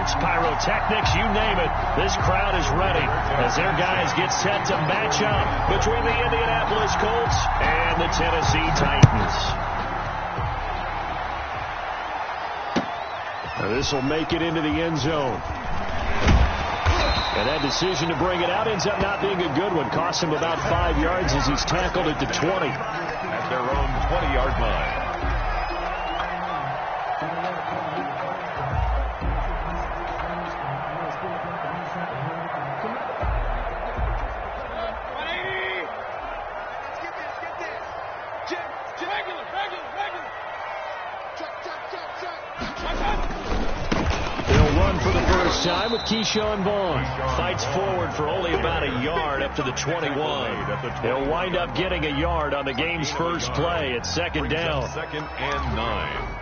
lights, pyrotechnics, you name it. This crowd is ready as their guys get set to match up between the Indianapolis Colts and the Tennessee Titans. Now this will make it into the end zone. And that decision to bring it out ends up not being a good one. Costs him about 5 yards as he's tackled at the 20. At their own 20-yard line. Time with Keyshawn Vaughn. Fights forward for only about a yard up to the 21. He'll wind up getting a yard on the game's first play at second down. Second and 9.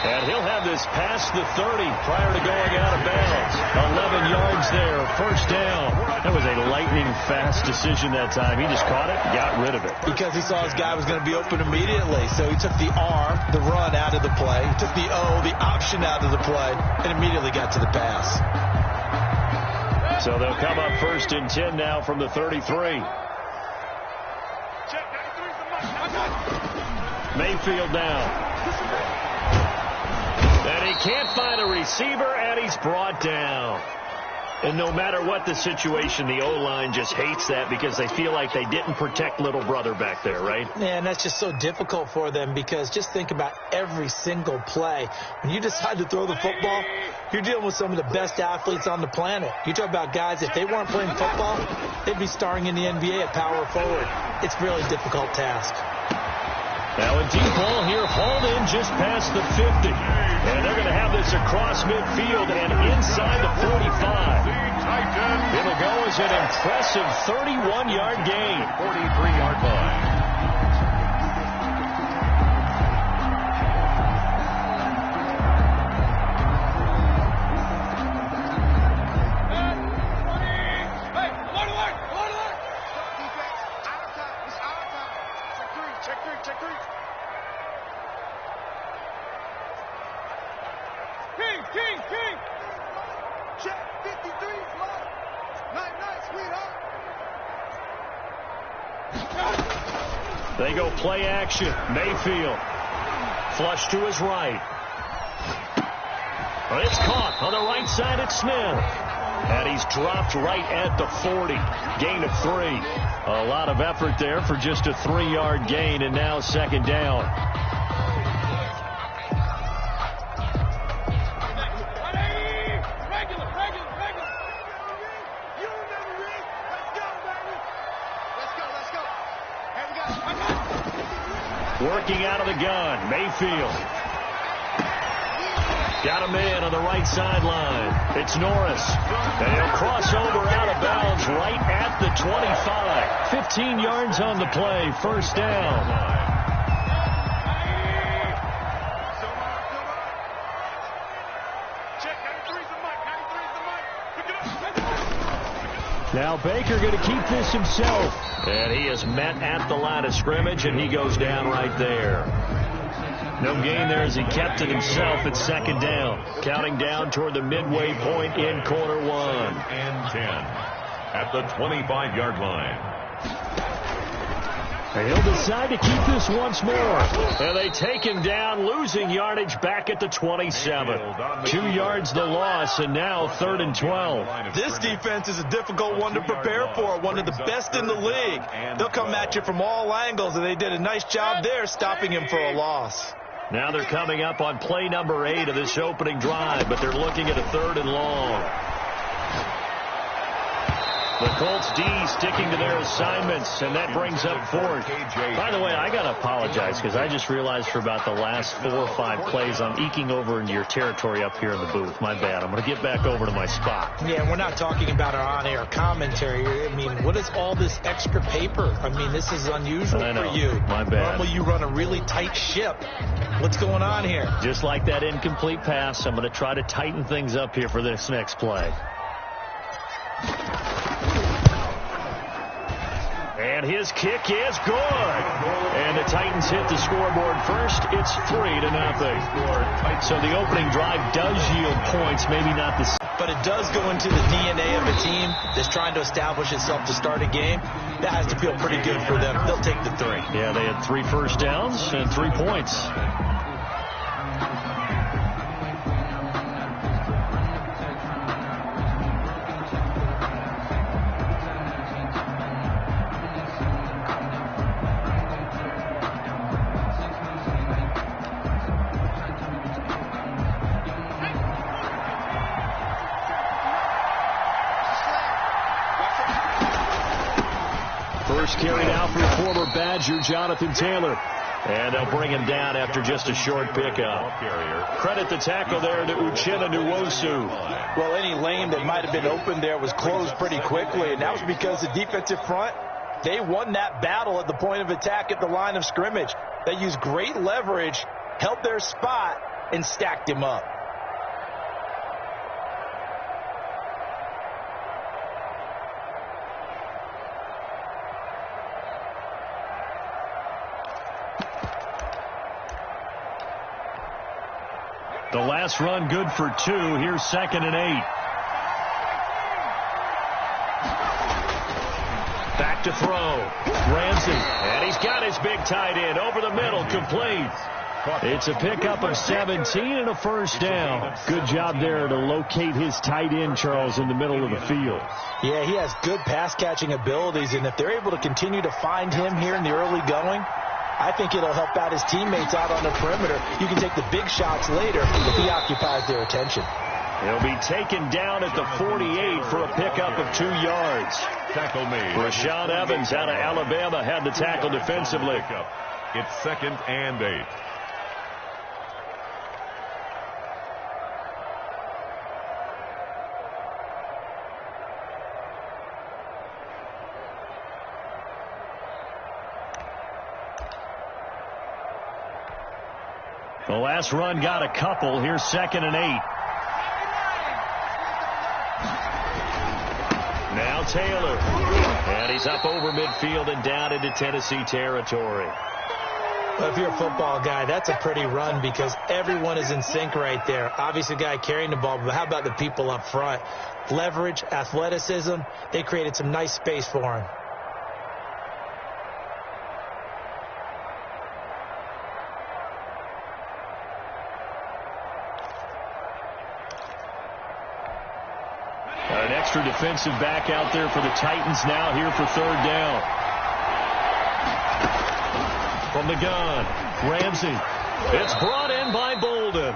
And he'll have this past the 30 prior to going out of bounds. 11 yards there, first down. That was a lightning-fast decision that time. He just caught it, got rid of it. Because he saw his guy was going to be open immediately. So he took the R, the run, out of the play. He took the O, the option, out of the play, and immediately got to the pass. So they'll come up first and 10 now from the 33. Mayfield now. And he can't find a receiver, and he's brought down. And no matter what the situation, the O-line just hates that because they feel like they didn't protect little brother back there, right? Yeah, and that's just so difficult for them because just think about every single play. When you decide to throw the football, you're dealing with some of the best athletes on the planet. You talk about guys, if they weren't playing football, they'd be starring in the NBA at power forward. It's a really difficult task. Now a deep ball here, hauled in just past the 50. And they're going to have this across midfield and inside the 45. It'll go as an impressive 31-yard gain. 43-yard line. They go play action. Mayfield. Flush to his right. It's caught on the right side at Smith. And he's dropped right at the 40. Gain of 3. A lot of effort there for just a 3-yard gain, and now second down. Working out of the gun, Mayfield. Got a man on the right sideline. It's Norris. And he'll cross over out of bounds right at the 25. 15 yards on the play, first down. Now Baker going to keep this himself. And he is met at the line of scrimmage, and he goes down right there. No gain there as he kept it himself at second down. Counting down toward the midway point in quarter 1. And 10 at the 25-yard line. And he'll decide to keep this once more. And they take him down, losing yardage back at the 27. 2 yards the loss, and now 3rd and 12. This defense is a difficult one to prepare for, one of the best in the league. They'll come at you from all angles, and they did a nice job there stopping him for a loss. Now they're coming up on play number 8 of this opening drive, but they're looking at a 3rd and long. The Colts D sticking to their assignments, and that brings up fourth. By the way, I got to apologize because I just realized for about the last 4 or 5 plays I'm eking over into your territory up here in the booth. My bad. I'm going to get back over to my spot. Yeah, we're not talking about our on-air commentary. I mean, what is all this extra paper? I mean, this is unusual for you. My bad. Normally you run a really tight ship. What's going on here? Just like that incomplete pass, I'm going to try to tighten things up here for this next play. And his kick is good. And the Titans hit the scoreboard first. It's 3-0. So the opening drive does yield points, maybe not the... But it does go into the DNA of a team that's trying to establish itself to start a game. That has to feel pretty good for them. They'll take the 3. Yeah, they had 3 first downs and 3 points. First carry now for former Badger Jonathan Taylor. And they'll bring him down after just a short pickup. Credit the tackle there to Uchenna Nwosu. Well, any lane that might have been open there was closed pretty quickly, and that was because the defensive front, they won that battle at the point of attack at the line of scrimmage. They used great leverage, held their spot, and stacked him up. The last run good for 2. Here's 2nd and 8. Back to throw. Ramsey. And he's got his big tight end over the middle. Complete. It's a pickup of 17 and a first down. Good job there to locate his tight end, Charles, in the middle of the field. Yeah, he has good pass-catching abilities, and if they're able to continue to find him here in the early going, I think it'll help out his teammates out on the perimeter. You can take the big shots later if he occupies their attention. He'll be taken down at the 48 for a pickup of 2 yards. Tackle made. Rashaan Evans out of Alabama had the tackle defensively. It's 2nd and 8. The last run got a couple. Here's 2nd and 8. Now Taylor. And he's up over midfield and down into Tennessee territory. Well, if you're a football guy, that's a pretty run because everyone is in sync right there. Obviously, the guy carrying the ball, but how about the people up front? Leverage, athleticism, they created some nice space for him. An extra defensive back out there for the Titans now here for 3rd down. From the gun, Ramsey. It's brought in by Bolden.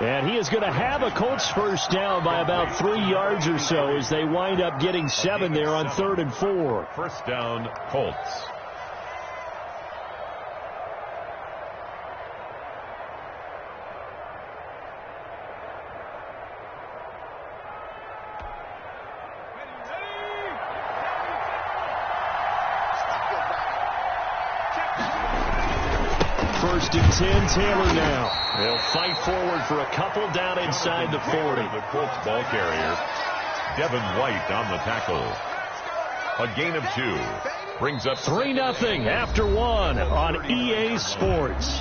And he is going to have a Colts first down by about 3 yards or so as they wind up getting 7 there on 3rd and 4. First down, Colts. First and 10, Taylor now. They'll fight forward for a couple down inside the 40. The Colts ball carrier, Devin White on the tackle. A gain of 2. Brings up 3-0 after 1 on EA Sports.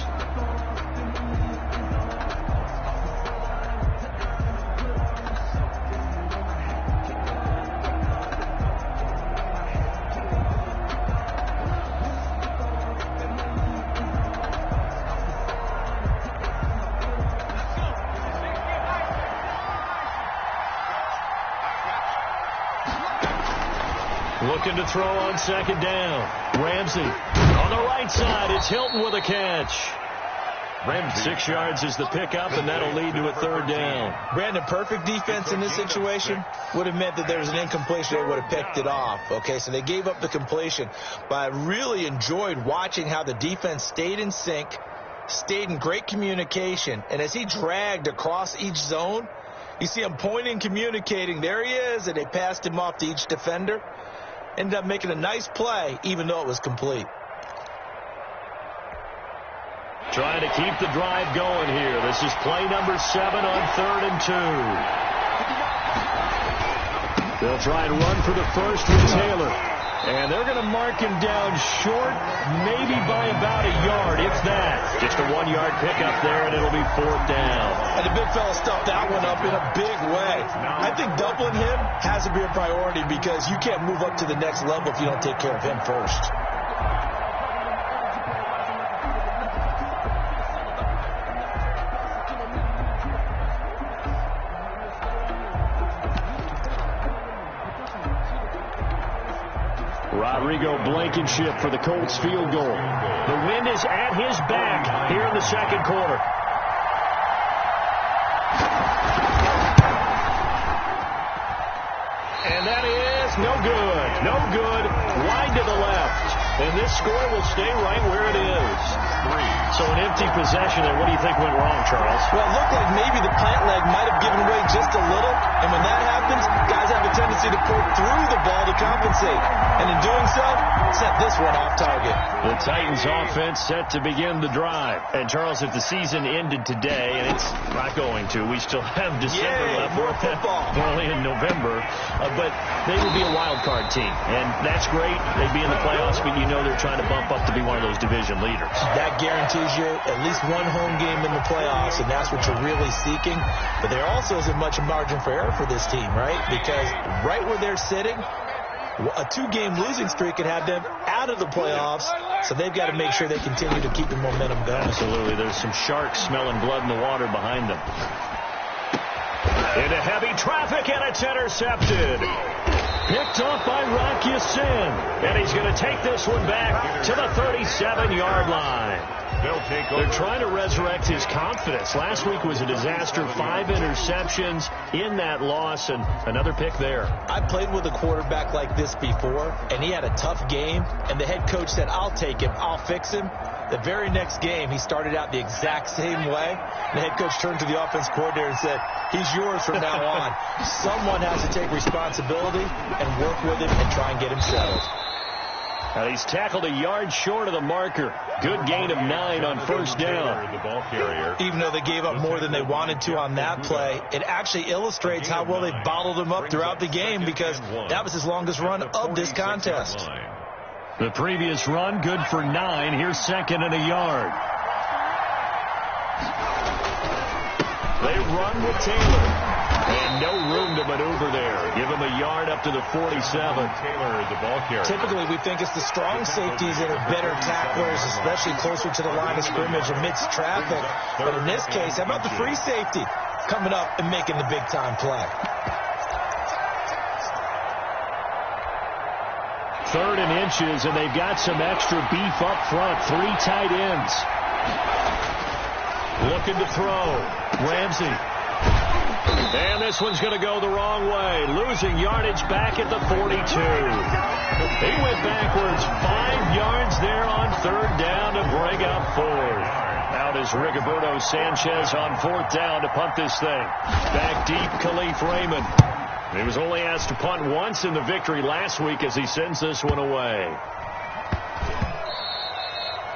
Looking to throw on 2nd down. Ramsey on the right side. It's Hilton with a catch. Ramsey. 6 yards is the pickup, and that'll lead to a 3rd down. Brandon, perfect defense in this situation would have meant that there was an incompletion. They would have picked it off. Okay, so they gave up the completion. But I really enjoyed watching how the defense stayed in sync, stayed in great communication. And as he dragged across each zone, you see him pointing, communicating. There he is, and they passed him off to each defender. Ended up making a nice play, even though it was complete. Trying to keep the drive going here. This is play number 7 on 3rd and 2. They'll try and run for the first with Taylor. And they're going to mark him down short, maybe by about a yard, if that. Just a 1-yard pickup there, and it'll be 4th down. And the big fella stuffed that one up in a big way. I think doubling him has to be a priority because you can't move up to the next level if you don't take care of him first. Rodrigo Blankenship for the Colts field goal. The wind is at his back here in the 2nd quarter. And that is no good. No good. Wide to the left. And this score will stay right where it is. 3. So an empty possession there. What do you think went wrong, Charles? Well, it looked like maybe the plant leg might have given way just a little. And when that happens, guys have a tendency to pull through the ball to compensate. And in doing so, set this one off target. The Titans offense set to begin the drive. And Charles, if the season ended today, and it's not going to, we still have December left. More football. We're only in November. But they would be a wild card team. And that's great. They'd be in the playoffs, but you know they're trying to bump up to be one of those division leaders. That guarantees you at least one home game in the playoffs, and that's what you're really seeking. But there also isn't much margin for error for this team, right? Because right where they're sitting, a 2-game losing streak could have them out of the playoffs, so they've got to make sure they continue to keep the momentum going. Absolutely. There's some sharks smelling blood in the water behind them. Into heavy traffic, and it's intercepted. Picked off by Rocky Sin, and he's going to take this one back to the 37-yard line. They're trying to resurrect his confidence. Last week was a disaster. 5 interceptions in that loss, and another pick there. I played with a quarterback like this before, and he had a tough game, and the head coach said, I'll take him, I'll fix him. The very next game, he started out the exact same way. The head coach turned to the offense coordinator and said, he's yours from now on. Someone has to take responsibility and work with him and try and get him settled. Now he's tackled a yard short of the marker. Good gain of 9 on 1st down. The ball carrier. Even though they gave up more than they wanted to on that play, it actually illustrates how well they bottled him up throughout the game because that was his longest run of this contest. The previous run, good for 9. Here's 2nd and a yard. They run with Taylor. And no room to maneuver there. Give him a yard up to the 47. Taylor, the ball carrier. Typically, we think it's the strong safeties that are better tacklers, especially closer to the line of scrimmage amidst traffic. But in this case, how about the free safety coming up and making the big-time play? 3rd and inches, and they've got some extra beef up front. 3 tight ends. Looking to throw. Ramsey. And this one's going to go the wrong way. Losing yardage back at the 42. He went backwards 5 yards there on 3rd down to bring up 4th. Out is Rigoberto Sanchez on 4th down to punt this thing. Back deep, Khalif Raymond. He was only asked to punt once in the victory last week as he sends this one away.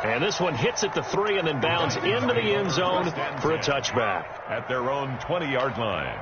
And this one hits at the 3 and then bounds into the end zone for a touchback. At their own 20-yard line.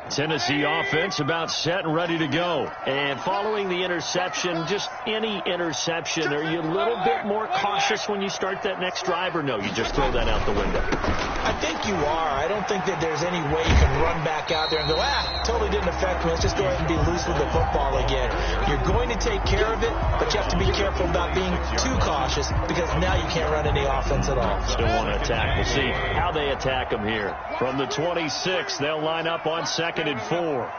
Tennessee offense about set and ready to go. And following the interception, just any interception, are you a little bit more cautious when you start that next drive, or no, you just throw that out the window? I think you are. I don't think that there's any way you can run back out there and go, totally didn't affect me. Let's just go ahead and be loose with the football again. You're going to take care of it, but you have to be careful about being too cautious because now you can't run any offense at all. Still want to attack. We'll see how they attack them here. From the 26, they'll line up on 2nd and 4.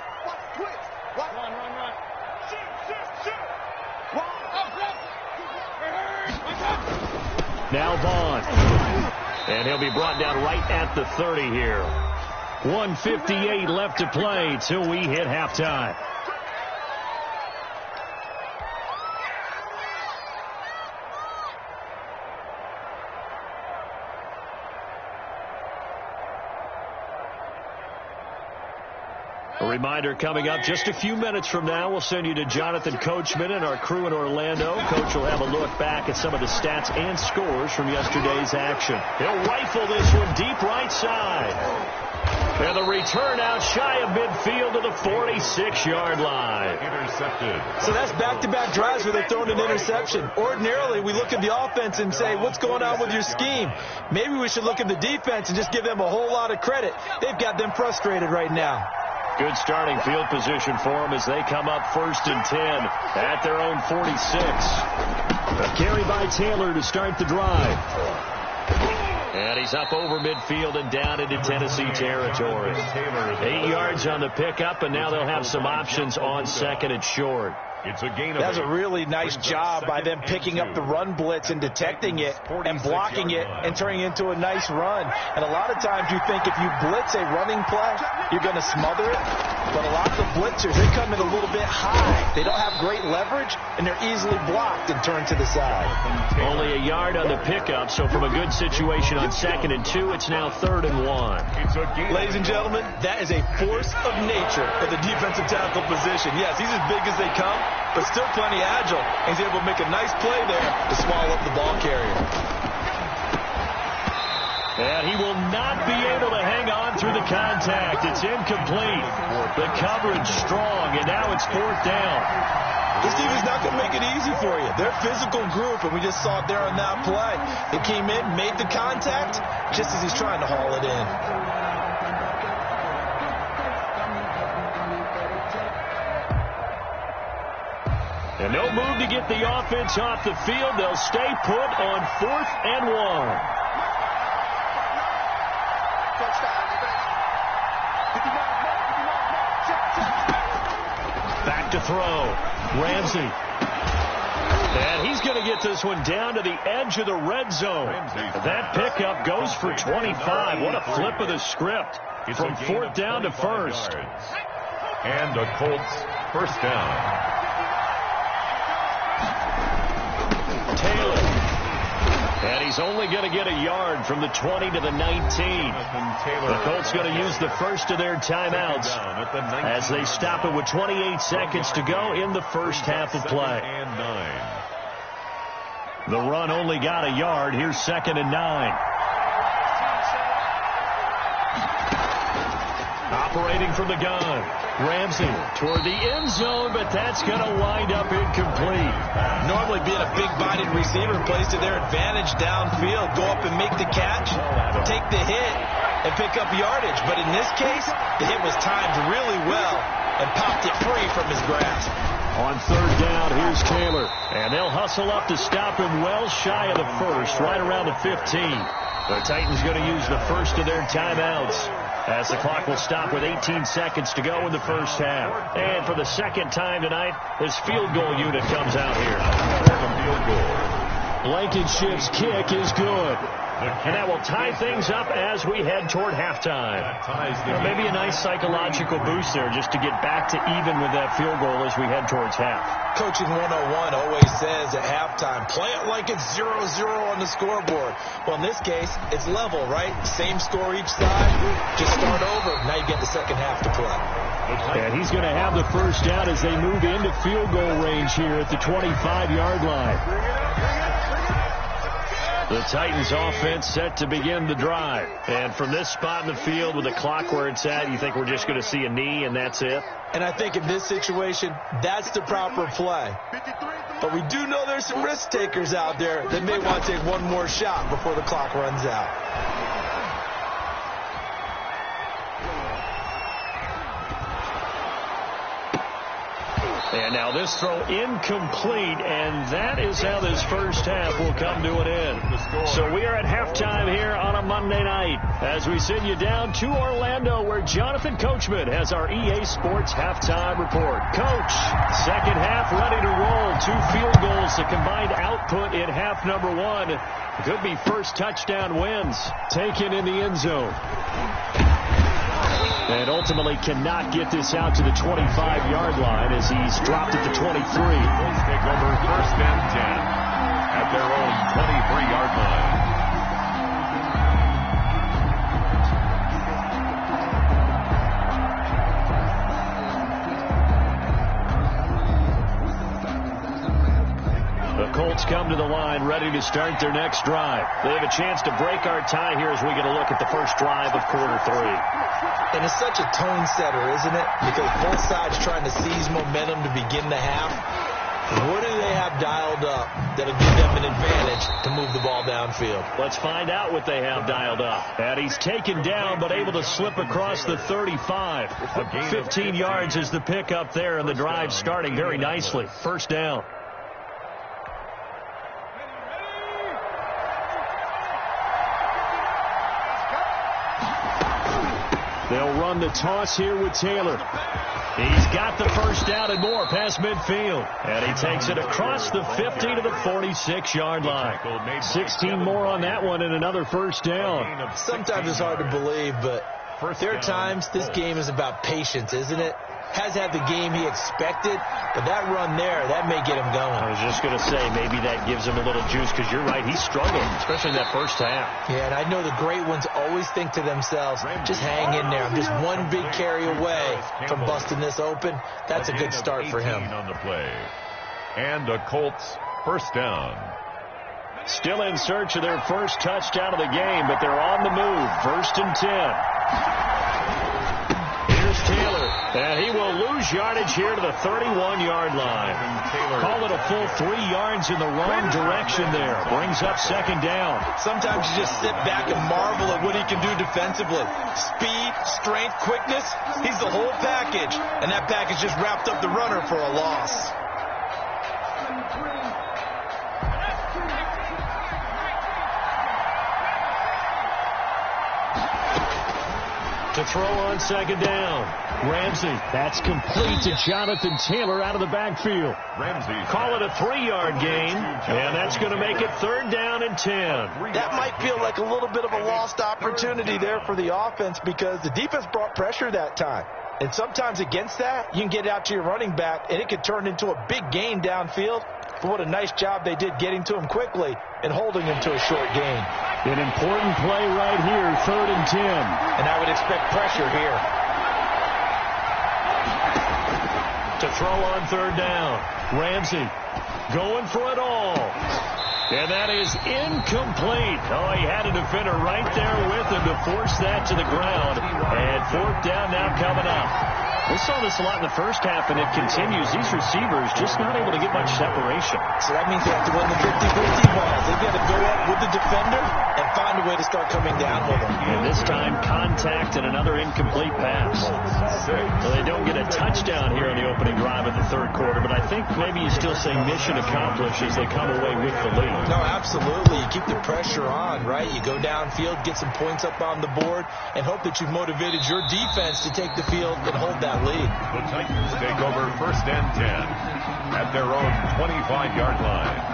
Now Vaughn. And he'll be brought down right at the 30 here. 1:58 left to play till we hit halftime. A reminder coming up just a few minutes from now, we'll send you to Jonathan Coachman and our crew in Orlando. Coach will have a look back at some of the stats and scores from yesterday's action. He'll rifle this one deep right side. And the return out shy of midfield to the 46-yard line. Intercepted. So that's back-to-back drives where they're throwing an interception. Ordinarily, we look at the offense and say, what's going on with your scheme? Maybe we should look at the defense and just give them a whole lot of credit. They've got them frustrated right now. Good starting field position for them as they come up 1st and 10 at their own 46. A carry by Taylor to start the drive. And he's up over midfield and down into Tennessee territory. 8 yards on the pickup, and now they'll have some options on 2nd and short. It's a gain of That's a really nice job by them picking up the run blitz and detecting it and blocking it and turning it into a nice run. And a lot of times you think if you blitz a running play, you're going to smother it. But a lot of the blitzers, they come in a little bit high. They don't have great leverage, and they're easily blocked and turned to the side. Only a yard on the pickup, so from a good situation on 2nd and 2, it's now 3rd and 1. Ladies and gentlemen, that is a force of nature at the defensive tackle position. Yes, he's as big as they come, but still plenty agile. He's able to make a nice play there to swallow up the ball carrier. And he will not be able to hang on through the contact. It's incomplete. The coverage strong, and now it's 4th down. This team is not going to make it easy for you. They're a physical group, and we just saw it there on that play. They came in, made the contact, just as he's trying to haul it in. And no move to get the offense off the field. They'll stay put on 4th and 1. Back to throw. Ramsey. And he's going to get this one down to the edge of the red zone. That pickup goes for 25. What a flip of the script. From 4th down to 1st. And the Colts 1st down. Taylor. And he's only going to get a yard from the 20 to the 19. The Colts going to use the first of their timeouts as they stop it with 28 seconds to go in the first half of play. The run only got a yard. Here's 2nd and 9. Operating from the gun. Ramsey toward the end zone, but that's going to wind up incomplete. Normally being a big-bodied receiver plays to their advantage downfield. Go up and make the catch, take the hit, and pick up yardage. But in this case, the hit was timed really well and popped it free from his grasp. On 3rd down, here's Taylor. And they'll hustle up to stop him well shy of the 1st, right around the 15. The Titans going to use the first of their timeouts, as the clock will stop with 18 seconds to go in the first half. And for the 2nd time tonight, this field goal unit comes out here. Blankenship's kick is good. And that will tie things up as we head toward halftime. Maybe a nice psychological boost there just to get back to even with that field goal as we head towards half. Coaching 101 always says at halftime, play it like it's 0-0 on the scoreboard. Well, in this case, it's level, right? Same score each side. Just start over. Now you get the second half to play. And he's going to have the first down as they move into field goal range here at the 25-yard line. The Titans offense set to begin the drive. And from this spot in the field with the clock where it's at, you think we're just going to see a knee and that's it? And I think in this situation, that's the proper play. But we do know there's some risk takers out there that may want to take one more shot before the clock runs out. And now this throw incomplete, and that is how this first half will come to an end. So we are at halftime here on a Monday night as we send you down to Orlando where Jonathan Coachman has our EA Sports halftime report. Coach, second half ready to roll. 2 field goals Eagles. The combined output in half number one could be first touchdown wins. Taken in the end zone. And ultimately cannot get this out to the 25-yard line as he's dropped at the 23. Colts take over first and 10 at their own 23-yard line. The Colts come to the line ready to start their next drive. They have a chance to break our tie here as we get a look at the first drive of quarter three. And it's such a tone setter, isn't it? Because both sides trying to seize momentum to begin the half. What do they have dialed up that'll give them an advantage to move the ball downfield? Let's find out what they have dialed up. And he's taken down but able to slip across the 35. 15 yards is the pickup there, and the drive starting very nicely. First down. They'll run the toss here with Taylor. He's got the first down and more past midfield. And he takes it across the 50 to the 46-yard line. 16 more on that one and another first down. Sometimes it's hard to believe, but there are times this game is about patience, isn't it? Has had the game he expected, but that run there, that may get him going. I was just going to say, maybe that gives him a little juice, because you're right, he's struggling, especially in that first half. Yeah, and I know the great ones always think to themselves, just hang in there. I'm just one big carry away from busting this open. That's a good start for him. On the play. And the Colts first down. Still in search of their first touchdown of the game, but they're on the move. First and 10. Here's Taylor, and he will lose yardage here to the 31-yard line. Call it a full 3 yards in the wrong direction there. Brings up second down. Sometimes you just sit back and marvel at what he can do defensively. Speed, strength, quickness, he's the whole package. And that package just wrapped up the runner for a loss. To throw on second down. Ramsey, that's complete to Jonathan Taylor out of the backfield. Ramsey. Call it a 3-yard gain, and that's going to make it third down and 10. That might feel like a little bit of a lost opportunity there for the offense because the defense brought pressure that time. And sometimes against that, you can get it out to your running back, and it could turn into a big gain downfield. But what a nice job they did getting to him quickly and holding him to a short gain. An important play right here, third and 10. And I would expect pressure here. To throw on third down. Ramsey going for it all. And that is incomplete. Oh, he had a defender right there with him to force that to the ground. And fourth down now coming up. We saw this a lot in the first half, and it continues. These receivers just not able to get much separation. So that means they have to win the 50-50 balls. They've got to go up with the defender and find a way to start coming down with them. And this time, contact and another incomplete pass. So they don't get a touchdown here on the opening drive of the third quarter, but I think maybe you still say mission accomplished as they come away with the lead. No, absolutely. You keep the pressure on, right? You go downfield, get some points up on the board, and hope that you've motivated your defense to take the field and hold that lead. The Titans take over first and 10 at their own 25-yard line.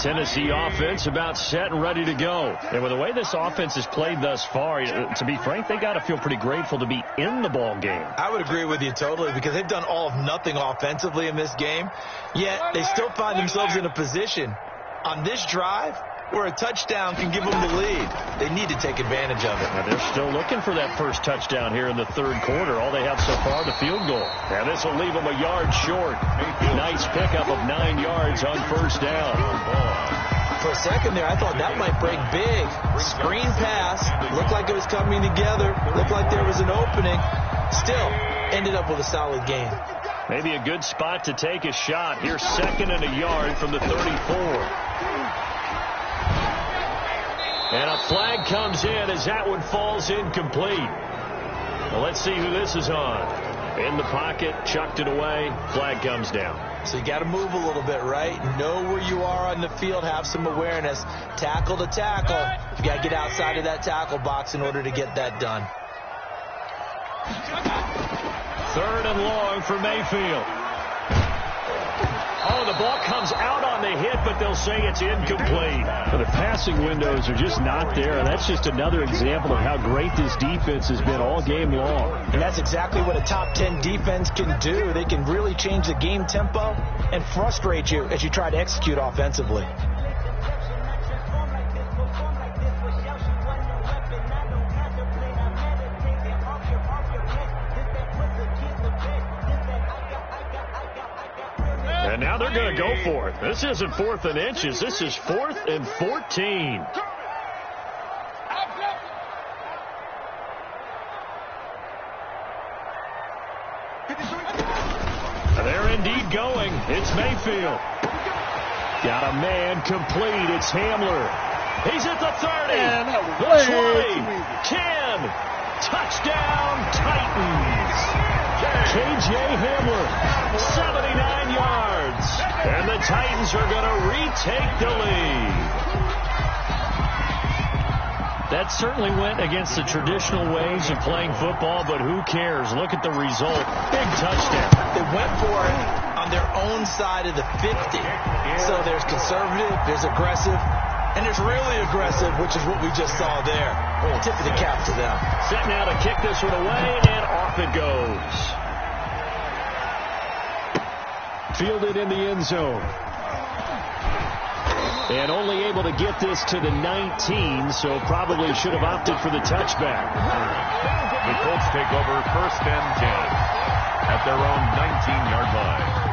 Tennessee offense about set and ready to go. And with the way this offense has played thus far, to be frank, they got to feel pretty grateful to be in the ball game. I would agree with you totally because they've done all of nothing offensively in this game, yet they still find themselves in a position on this drive where a touchdown can give them the lead. They need to take advantage of it. Now they're still looking for that first touchdown here in the third quarter. All they have so far, the field goal. And this will leave them a yard short. Nice pickup of 9 yards on first down. For a second there, I thought that might break big. Screen pass. Looked like it was coming together. Looked like there was an opening. Still, ended up with a solid gain. Maybe a good spot to take a shot. Here's second and a yard from the 34. And a flag comes in as that one falls incomplete. Well, let's see who this is on. In the pocket, chucked it away, flag comes down. So you got to move a little bit, right? Know where you are on the field, have some awareness. Tackle to tackle. You got to get outside of that tackle box in order to get that done. 3rd and long for Mayfield. Oh, the ball comes out on the hit, but they'll say it's incomplete. Well, the passing windows are just not there. That's just another example of how great this defense has been all game long. And that's exactly what a top 10 defense can do. They can really change the game tempo and frustrate you as you try to execute offensively. And now they're going to go for it. This isn't 4th and inches. This is 4th and 14. They're indeed going. It's Mayfield. Got a man complete. It's Hamler. He's at the 30. The 20. 10. Touchdown, Titans. K.J. Hamler, 79 yards. And the Titans are going to retake the lead. That certainly went against the traditional ways of playing football, but who cares? Look at the result. Big touchdown. They went for it on their own side of the 50. So there's conservative, there's aggressive, and there's really aggressive, which is what we just saw there. Tip of the cap to them. Set now to kick this one away, and off it goes. Fielded in the end zone. And only able to get this to the 19, so probably should have opted for the touchback. The Colts take over 1st and 10 at their own 19-yard line.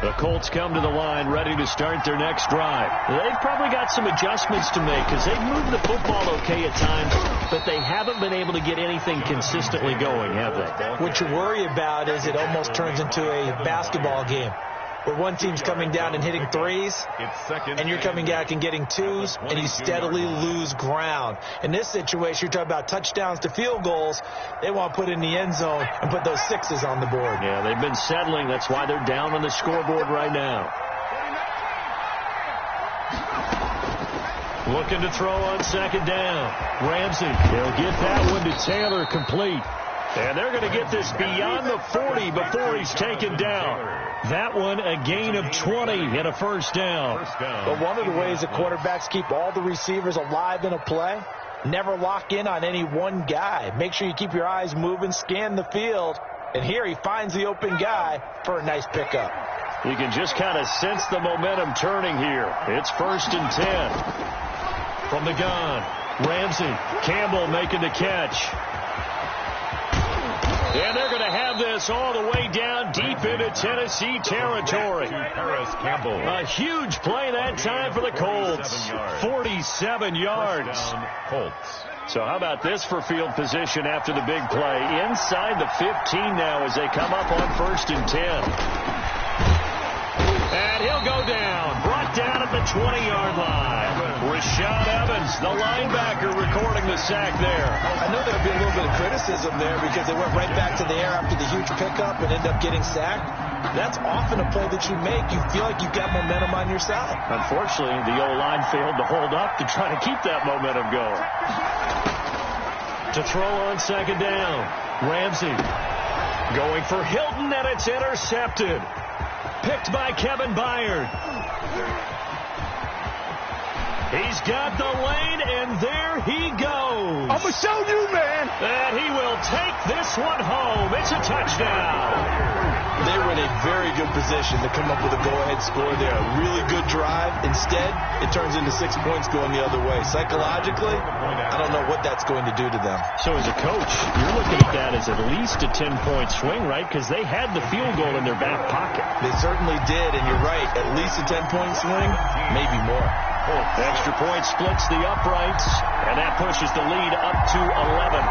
The Colts come to the line ready to start their next drive. They've probably got some adjustments to make because they've moved the football okay at times, but they haven't been able to get anything consistently going, have they? What you worry about is it almost turns into a basketball game where one team's coming down and hitting threes, and you're coming back and getting twos, and you steadily lose ground. In this situation, you're talking about touchdowns to field goals. They want to put in the end zone and put those sixes on the board. Yeah, they've been settling. That's why they're down on the scoreboard right now. Looking to throw on 2nd down. Ramsey, he'll get that one to Taylor complete. And they're going to get this beyond the 40 before he's taken down. That one a gain of 20 and a 1st down. But one of the ways that quarterbacks keep all the receivers alive in a play, never lock in on any one guy. Make sure you keep your eyes moving, scan the field. And here he finds the open guy for a nice pickup. You can just kind of sense the momentum turning here. It's 1st and 10. From the gun, Ramsey, Campbell making the catch. And they're going to have this all the way down deep into Tennessee territory. Campbell. A huge play that time for the Colts. 47 yards. Colts. So how about this for field position after the big play? Inside the 15 now as they come up on 1st and 10. And he'll go down. Brought down at the 20-yard line. Rashad Evans, the linebacker, recording the sack there. I know there'll be a little bit of criticism there because they went right back to the air after the huge pickup and end up getting sacked. That's often a play that you make. You feel like you've got momentum on your side. Unfortunately, the O-line failed to hold up to try to keep that momentum going. To throw on 2nd down, Ramsey going for Hilton, and it's intercepted. Picked by Kevin Byard. He's got the lane, and there he goes. I'm going to show you, man. And he will take this one home. It's a touchdown. They were in a very good position to come up with a go-ahead score there. A really good drive. Instead, it turns into 6 points going the other way. Psychologically, I don't know what that's going to do to them. So as a coach, you're looking at that as at least a 10-point swing, right? Because they had the field goal in their back pocket. They certainly did, and you're right. At least a 10-point swing, maybe more. Colts. Extra point splits the uprights, and that pushes the lead up to 11.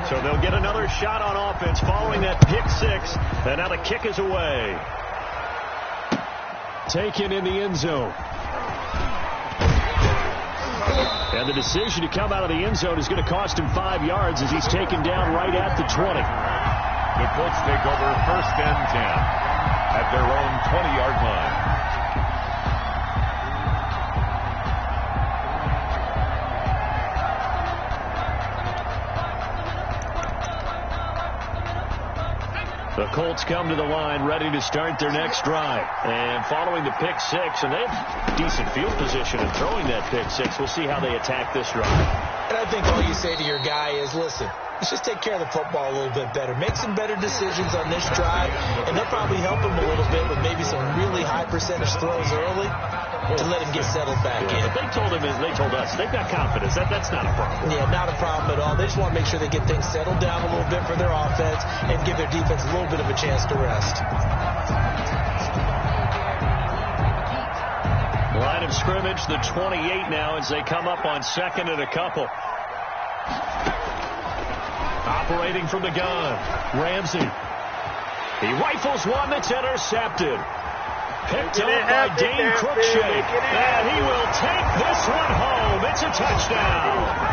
So they'll get another shot on offense following that pick six, and now the kick is away. Taken in the end zone. And the decision to come out of the end zone is going to cost him 5 yards as he's taken down right at the 20. The Colts take over 1st and 10 at their own 20-yard line. The Colts come to the line ready to start their next drive. And following the pick six, and they have decent field position in throwing that pick six. We'll see how they attack this drive. And I think all you say to your guy is, listen, let's just take care of the football a little bit better. Make some better decisions on this drive, and they'll probably help him a little bit with maybe some really high percentage throws early to let him get settled back in. But they told us, they've got confidence. That's not a problem. Yeah, not a problem at all. They just want to make sure they get things settled down a little bit for their offense and give their defense a little bit of a chance to rest. Line of scrimmage, the 28 now as they come up on 2nd and a couple. Operating from the gun, Ramsey. He rifles one that's intercepted. Picked up by Dane Cruikshank. And he will take this one home. It's a touchdown.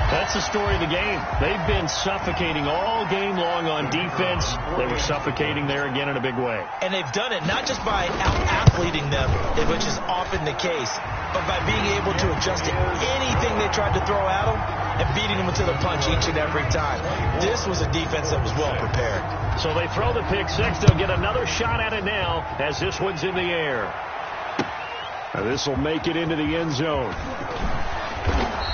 That's the story of the game. They've been suffocating all game long on defense. They were suffocating there again in a big way. And they've done it not just by out-athleting them, which is often the case, but by being able to adjust to anything they tried to throw at them and beating them to the punch each and every time. This was a defense that was well prepared. So they throw the pick six. They'll get another shot at it now as this one's in the air. This will make it into the end zone.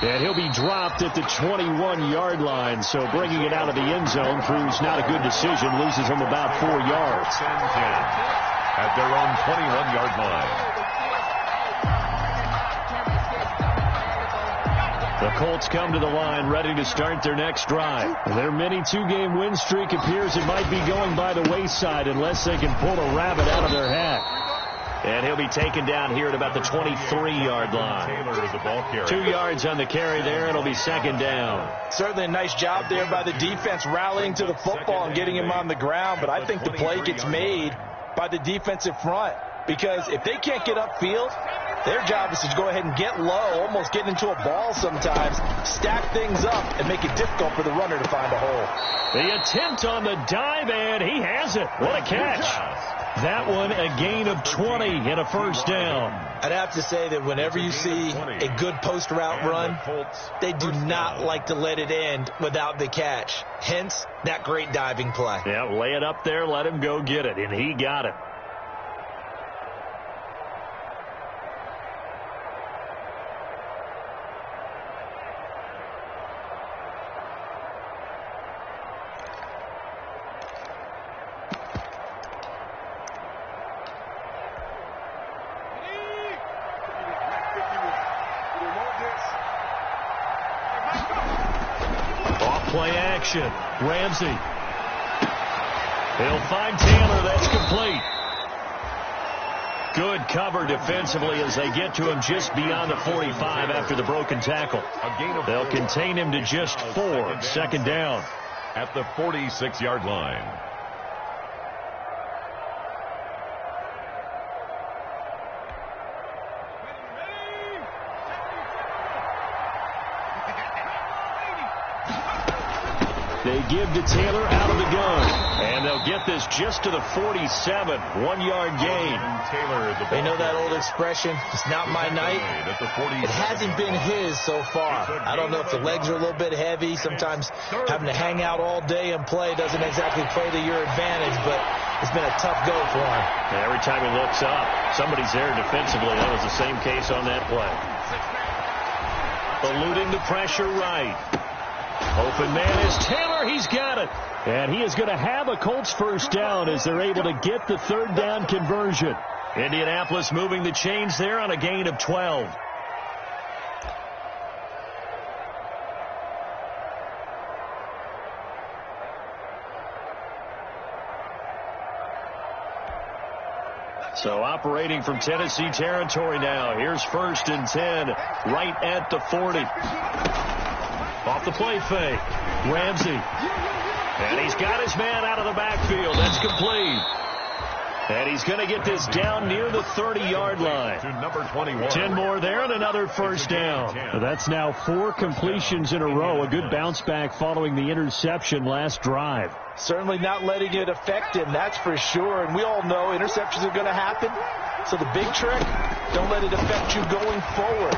And he'll be dropped at the 21-yard line. So bringing it out of the end zone proves not a good decision. Loses him about 4 yards. At their own 21-yard line. The Colts come to the line ready to start their next drive. Their mini 2-game win streak appears it might be going by the wayside unless they can pull a rabbit out of their hat. And he'll be taken down here at about the 23-yard line. Taylor is the ball carrier. 2 yards on the carry there. It'll be 2nd down. Certainly a nice job there by the defense rallying to the football and getting him on the ground. But I think the play gets made by the defensive front. Because if they can't get upfield, their job is to go ahead and get low, almost get into a ball sometimes, stack things up, and make it difficult for the runner to find a hole. The attempt on the dive, and he has it. What a catch. That one a gain of 20 and a 1st down. I'd have to say that whenever you see a good post route run, they do not like to let it end without the catch. Hence, that great diving play. Yeah, lay it up there, let him go get it, and he got it. Play action. Ramsey. He'll find Taylor. That's complete. Good cover defensively as they get to him just beyond the 45 after the broken tackle. They'll contain him to just 4. 2nd down. At the 46-yard line. They give to Taylor out of the gun. And they'll get this just to the 47. 1-yard gain. They know that old expression, it's not my night. It hasn't been his so far. I don't know if the legs are a little bit heavy. Sometimes having to hang out all day and play doesn't exactly play to your advantage, but it's been a tough go for him. And every time he looks up, somebody's there defensively. That was the same case on that play. Eluding the pressure right. Open man is Taylor. He's got it. And he is going to have a Colts 1st down as they're able to get the 3rd down conversion. Indianapolis moving the chains there on a gain of 12. So operating from Tennessee territory now. Here's 1st and 10, right at the 40. Off the play fake. Ramsey. And he's got his man out of the backfield. That's complete. And he's going to get this down near the 30-yard line. To number 21. 10 more there and another first down. That's now 4 completions in a row. A good bounce back following the interception last drive. Certainly not letting it affect him, that's for sure. And we all know interceptions are going to happen. So the big trick, don't let it affect you going forward.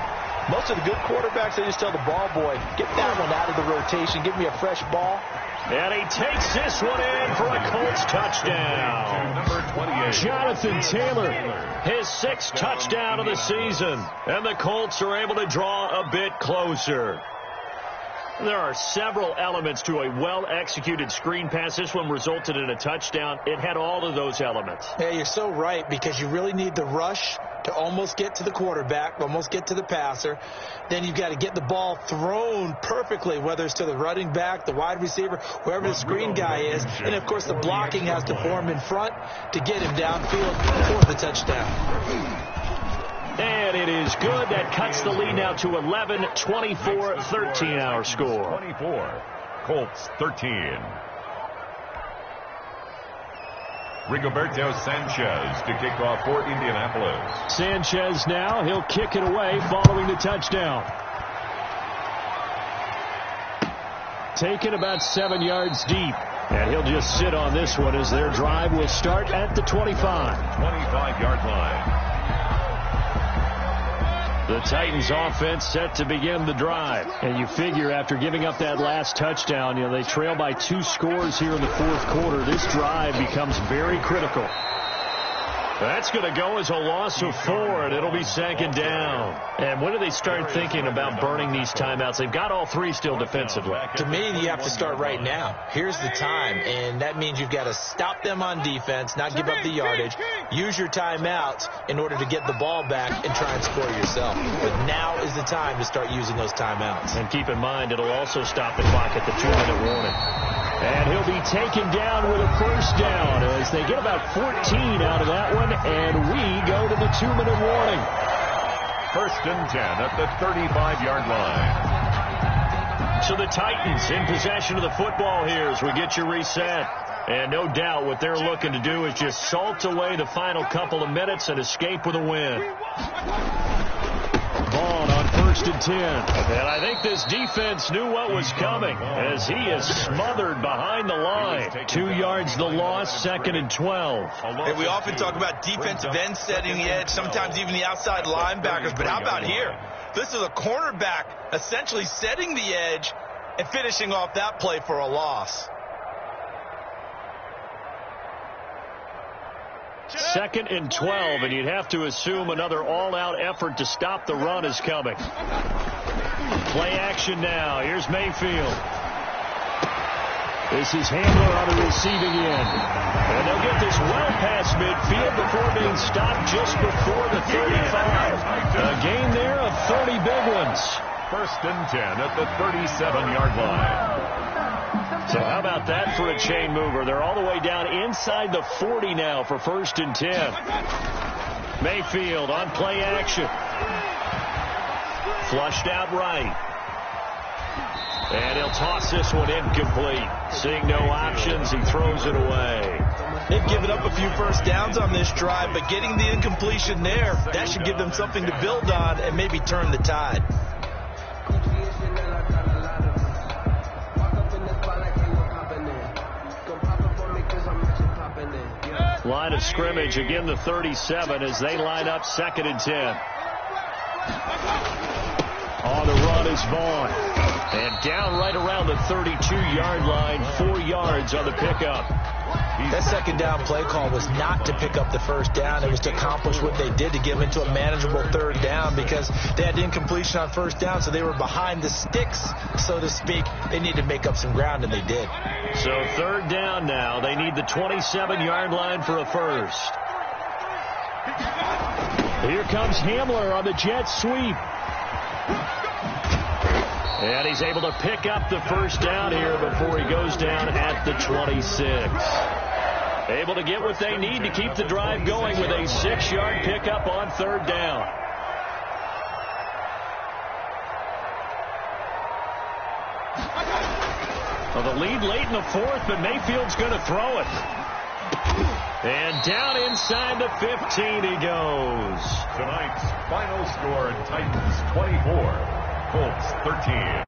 Most of the good quarterbacks, they just tell the ball boy, get that one out of the rotation, give me a fresh ball. And he takes this one in for a Colts touchdown. Number 28. Jonathan Taylor, his 6th touchdown of the season. And the Colts are able to draw a bit closer. There are several elements to a well-executed screen pass. This one resulted in a touchdown. It had all of those elements. Yeah, you're so right, because you really need the rush to almost get to the quarterback, almost get to the passer. Then you've got to get the ball thrown perfectly, whether it's to the running back, the wide receiver, wherever the screen guy is. And, of course, the blocking has to form in front to get him downfield for the touchdown. And it is good. That cuts the lead now to 11, 24-13 our score. 24, Colts 13. Rigoberto Sanchez to kick off for Indianapolis. Sanchez now, he'll kick it away following the touchdown. Taken about 7 yards deep. And he'll just sit on this one as their drive will start at the 25. 25-yard line. The Titans offense set to begin the drive. And you figure after giving up that last touchdown, they trail by 2 scores here in the 4th quarter. This drive becomes very critical. That's going to go as a loss of 4, and it'll be 2nd down. And when do they start thinking about burning these timeouts? They've got all 3 still defensively. To me, you have to start right now. Here's the time, and that means you've got to stop them on defense, not give up the yardage. Use your timeouts in order to get the ball back and try and score yourself. But now is the time to start using those timeouts. And keep in mind, it'll also stop the clock at the 2-minute warning. And he'll be taken down with a first down as they get about 14 out of that one, and we go to the 2-minute warning. 1st and 10 at the 35-yard line. So the Titans in possession of the football here as we get you reset. And no doubt what they're looking to do is just salt away the final couple of minutes and escape with a win. Vaughn on 1st and 10. And I think this defense knew what was coming as he is smothered behind the line. 2 yards the loss, 2nd and 12. And we often talk about defensive ends setting the edge, sometimes even the outside linebackers. But how about here? This is a cornerback essentially setting the edge and finishing off that play for a loss. 2nd and 12, and you'd have to assume another all-out effort to stop the run is coming. Play action now. Here's Mayfield. This is Hamler on the receiving end. And they'll get this well past midfield before being stopped just before the 35. A gain there of 30 big ones. 1st and 10 at the 37-yard line. So how about that for a chain mover? They're all the way down inside the 40 now for 1st and 10. Mayfield on play action. Flushed out right. And he'll toss this one incomplete. Seeing no options, he throws it away. They've given up a few first downs on this drive, but getting the incompletion there, that should give them something to build on and maybe turn the tide. Line of scrimmage, again the 37 as they line up 2nd and 10. On the run is Vaughn. And down right around the 32-yard line, 4 yards on the pickup. That 2nd down play call was not to pick up the 1st down. It was to accomplish what they did to get them into a manageable 3rd down because they had incompletion on 1st down, so they were behind the sticks, so to speak. They needed to make up some ground, and they did. So 3rd down now. They need the 27-yard line for a first. Here comes Hamler on the jet sweep. And he's able to pick up the 1st down here before he goes down at the 26. Able to get what they need to keep the drive going with a 6-yard pickup on 3rd down. Well, the lead late in the 4th, but Mayfield's going to throw it. And down inside the 15 he goes. Tonight's final score, Titans 24, Colts 13.